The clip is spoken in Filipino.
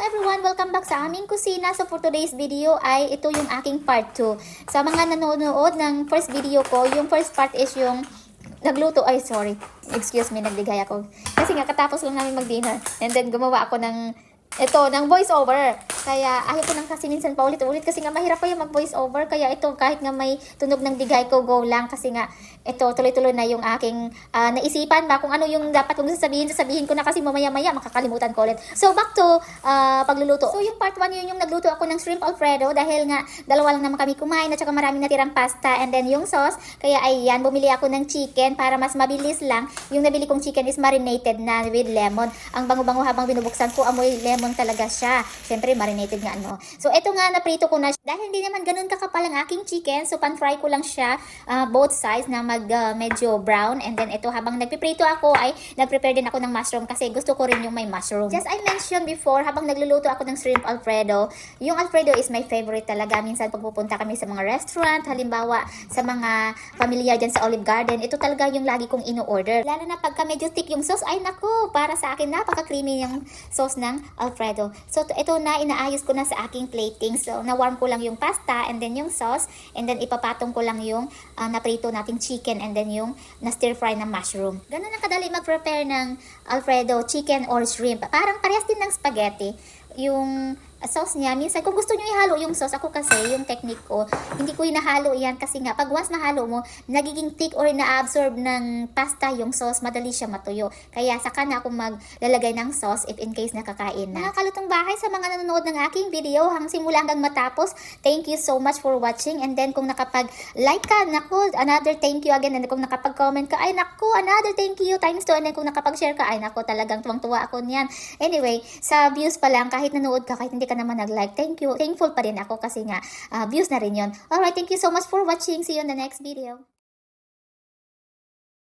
everyone! Welcome back sa aming kusina. So for today's video ay ito yung aking part 2. Sa mga nanonood ng first video ko, yung first part is yung nagluto. Ay, sorry. Excuse me, nagligay ako. Kasi nga katapos lang namin mag-dinner. And then gumawa ako ng voice over. Kaya ayaw ko nang kasi minsan paulit-ulit kasi nga mahirap pa yung mag-voice over. Kaya ito kahit nga may tunog ng digay ko, go lang. Kasi nga ito tuloy-tuloy na yung aking naisipan ba kung ano yung dapat kong sasabihin ko na kasi mamaya-maya makakalimutan ko ulit. So back to pagluluto. So yung part 1 yun yung nagluto ako ng shrimp alfredo dahil nga dalawa lang naman kami kumain at saka maraming natirang pasta and then yung sauce. Kaya ayan, bumili ako ng chicken para mas mabilis lang. Yung nabili kong chicken is marinated na with lemon. Ang bango-bango habang binubuksan ko, amoy lemon talaga siya. Siyempre, marinated nga ano. So, ito nga, naprito ko na siya. Dahil hindi naman ganun kakapal ang aking chicken, so pan-fry ko lang siya both sides na medyo brown. And then, ito, habang nagpiprito ako, ay nagprepare din ako ng mushroom kasi gusto ko rin yung may mushroom. Just I mentioned before, habang nagluluto ako ng shrimp alfredo, yung alfredo is my favorite talaga. Minsan, pag pupunta kami sa mga restaurant, halimbawa, sa mga pamilya dyan sa Olive Garden, ito talaga yung lagi kong ino-order. Lalo na pagka medyo thick yung sauce, ay naku, para sa akin, napaka-creamy yung sauce ng alfredo. So, ito na, inaayos ko na sa aking plating. So, na-warm ko lang yung pasta and then yung sauce and then ipapatong ko lang yung naprito nating chicken and then yung na-stir fry na mushroom. Ganun ang kadali mag-prepare ng alfredo, chicken or shrimp. Parang parehas din ng spaghetti. Yung sauce niya, minsan kung gusto nyo ihalo yung sauce, ako kasi yung technique ko, hindi ko hinahalo yan kasi nga pag once nahalo mo, nagiging thick or na-absorb ng pasta yung sauce, madali siya matuyo. Kaya saka na ako maglalagay ng sauce if in case nakakain na. Mga kalutong bahay, sa mga nanonood ng aking video hanggang simula hanggang matapos, thank you so much for watching. And then kung nakapag-like ka, naku, another thank you again. And then kung nakapag-comment ka, ay naku, another thank you times 2. And then kung nakapag-share ka, ay naku, talagang tuwang-tuwa ako niyan. Anyway, sa views pa lang, kahit nanood ka, kahit hindi ka naman nag-like, thank you. Thankful pa rin ako kasi nga views na rin yun. Alright, thank you so much for watching. See you in the next video.